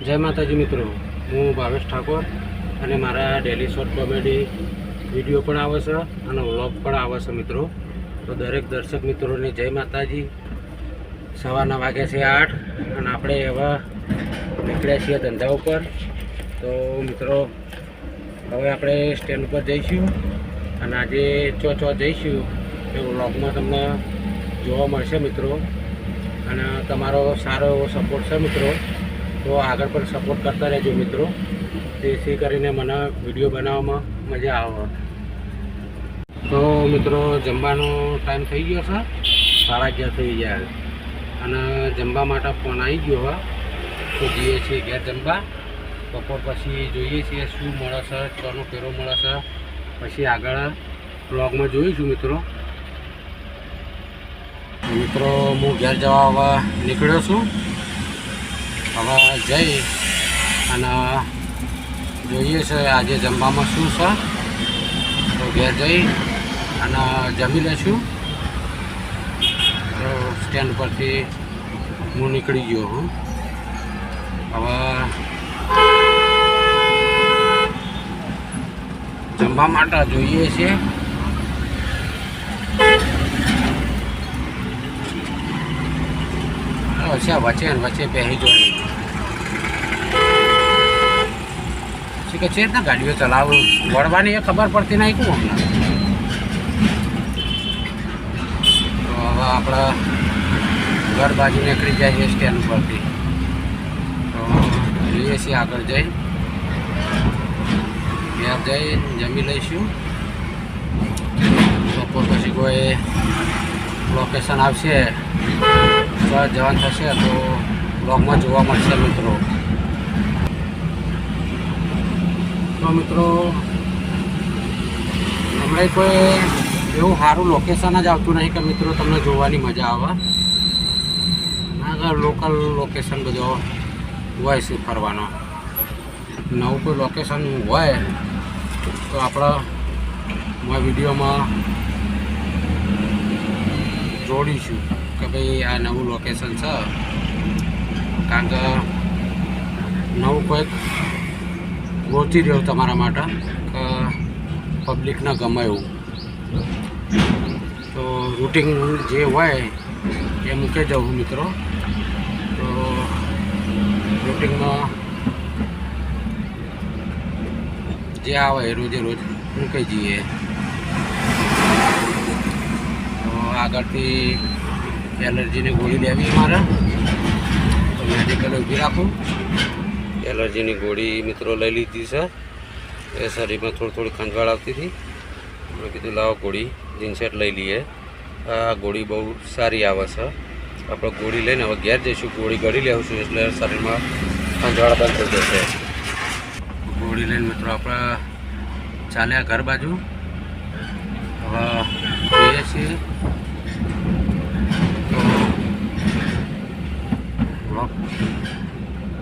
જય માતાજી મિત્રો, હું ભાવેશ ઠાકોર અને મારા ડેલી શોર્ટ કોમેડી વિડીયો પણ આવે છે અને વ્લોગ પણ આવે છે મિત્રો. તો દરેક દર્શક મિત્રોને જય માતાજી. સવારના વાગ્યા છે 8 અને આપણે હવે નીકળ્યા છીએ ધંધા ઉપર. તો મિત્રો હવે આપણે સ્ટેન્ડ ઉપર જઈશું અને આજે ચો જઈશું એ વ્લોગમાં તમને જોવા મળશે મિત્રો. અને તમારો સારો એવો સપોર્ટ છે મિત્રો, તો આગળ પણ સપોર્ટ કરતા રહેજો મિત્રો, જેથી કરીને મને વિડીયો બનાવવામાં મજા આવે. તો મિત્રો જમવાનો ટાઈમ થઈ ગયો છે, 11:30 થઈ ગયા અને જમવા માટે ફોન આવી ગયો હવે. તો જઈએ છીએ ઘેર જમવા. બપોર પછી જોઈએ છીએ શું મળે છે, ચોનો ફેરો મળે છે, પછી આગળ બ્લોગમાં જોઈશું મિત્રો. મિત્રો હું ઘેર જવા હવે નીકળ્યો છું. હવે જઈ અને જોઈએ છે આજે જમવામાં શું છે. તો ઘેર જઈ અને જમી લઈશું. તો સ્ટેન્ડ પરથી હું નીકળી ગયો હું. હવે જમવા માટે જોઈએ છે. વચ્ચે પહેરી જોઈ કે છે ને ગાડીઓ ચલાવું વળવાની એ ખબર પડતી નહીં કોણ હમણાં. તો હવે આપણે ઘર બાજુ નીકળી જઈએ સ્ટેન્ડ પરથી. તો જોઈએ છીએ આગળ જઈ ઘેર જઈ જમી લઈશું. બપોર પછી કોઈ લોકેશન આવશે જવાન થશે તો બ્લોગમાં જોવા મળશે મિત્રો. તો મિત્રો હમણાં કોઈ એવું સારું લોકેશન જ આવતું નહીં કે મિત્રો તમને જોવાની મજા આવે. આગળ લોકલ લોકેશન બધો હોય છે ફરવાનો. નવું કોઈ લોકેશન હોય તો આપણા વિડીયોમાં જોડીશું કે ભાઈ આ નવું લોકેશન છે. કારણ કે નવું કોઈક ગોતી રહ્યું તમારા માટે કે પબ્લિકને ગમે એવું. તો રૂટિંગ જે હોય એ મૂકી જવું મિત્રો. તો રૂટિંગમાં જે આવે એ રોજે રોજ મૂકી જઈએ. તો આગળથી એલર્જીની ગોળી લેવી મારે, તો મેડિકલ ઊભી રાખું. એલર્જીની ગોળી મિત્રો લઈ લીધી છે. એ શરીરમાં થોડી ખંજવાળ આવતી હતી. મેં કીધું લાવો ગોળી જીન્સેટ લઈ લઈએ. આ ગોળી બહુ સારી આવે છે. આપણે ગોળી લઈને હવે ઘેર જઈશું, ગોળી ગળી લેવું એટલે શરીરમાં ખંજવાળ બંધ થઈ જશે. ગોળી લઈને મિત્રો આપણે ચાલ્યા ઘર બાજુ. હવે જોઈએ છીએ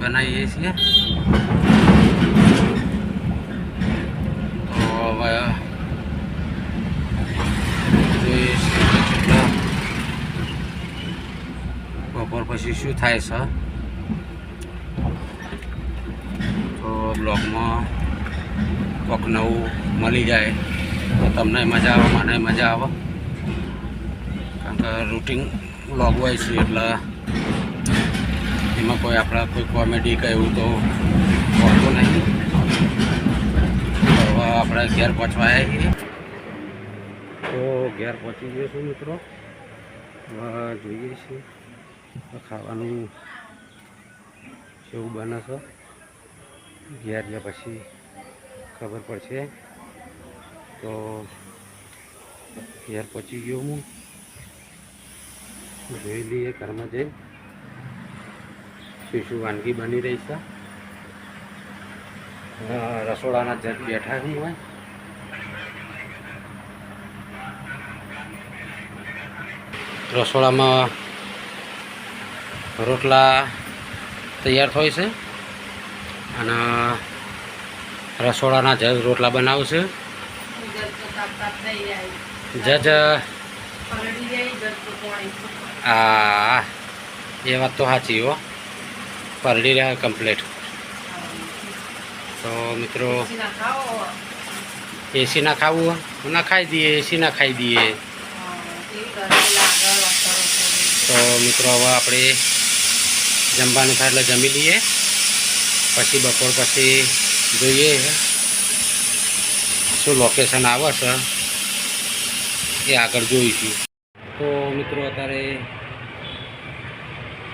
બનાવીએ છીએ. તો હવે જોઈએ છીએ બપોર પછી શું થાય છે. તો બ્લોગમાં કોઈક નવું મળી જાય તો તમને મજા આવે, મને મજા આવે. કારણ કે રૂટિન બ્લોગ હોય છે એટલે એમાં કોઈ આપણા કોઈ કોમેડી કે એવું તો હોતું નહીં. તો હવે આપણે ઘેર પહોંચવા આવ્યા છીએ. તો ઘેર પહોંચી ગયો છું મિત્રો. હવે જોઈએ છીએ ખાવાનું કેવું બને છે. ઘેર ગયા પછી ખબર પડશે. તો ઘેર પહોંચી ગયો હું. જોઈ લઈએ ઘરમાં જઈ શું વાનગી બની રહી છે. રસોડાના જજ બેઠા હું હોય. રસોડામાં રોટલા તૈયાર થાય છે અને રસોડાના જજ રોટલા બનાવશે. જજ એ વાત તો સાચી હો. પરડી રહ્યા કમ્પ્લીટ. તો મિત્રો એસી ના ખાવું ના ખાઈ દઈએ, એસી ના ખાઈ દઈએ. તો મિત્રો હવે આપણે જમવાનું થાય એટલે જમી લઈએ, પછી બપોર પછી જોઈએ શું લોકેશન આવે છે એ આગળ જોઈશું. તો મિત્રો અત્યારે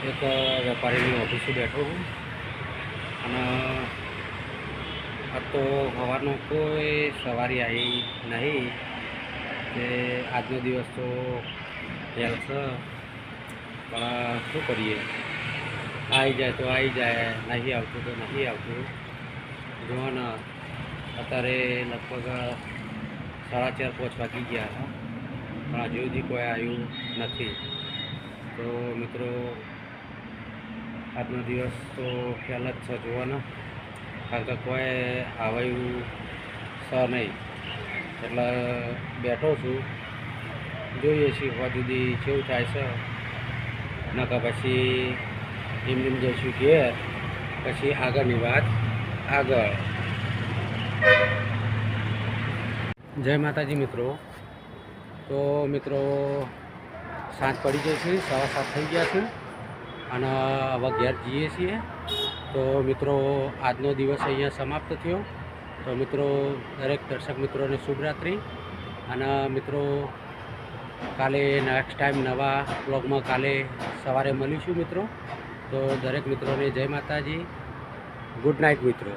એક વેપારીની ઓફિસે બેઠો છું અને આ તો સવારનો કોઈ સવારી આવી નહીં કે આજનો દિવસ તો હેલ છે, પણ શું કરીએ, આવી જાય તો આવી જાય, નહીં આવતું તો નહીં આવતું. જુઓ ને અત્યારે લગભગ 4:30-5 વાગી ગયા હતા, પણ હજુ સુધી કોઈ આવ્યું નથી. તો મિત્રો આજનો દિવસ તો ખ્યાલ જ છે, જુઓ ને, કારણ કે કોઈ આવ્યું છે નહીં, એટલે બેઠો છું, જોઈએ છીએ હવા સુધી કેવું થાય છે. નકર પછી એમ જઈશું ઘેર, પછી આગળની વાત આગળ. જય માતાજી મિત્રો. તો મિત્રો સાંજ પડી જાય છે, 7:15 થઈ ગયા છે અને હવે ઘેર જઈએ છીએ. તો મિત્રો આજનો દિવસ અહીંયા સમાપ્ત થયો. તો મિત્રો દરેક દર્શક મિત્રોને શુભરાત્રિ. અને મિત્રો કાલે નેક્સ્ટ ટાઈમ નવા બ્લોગમાં કાલે સવારે મળીશું મિત્રો. તો દરેક મિત્રોને જય માતાજી, ગુડ નાઇટ મિત્રો.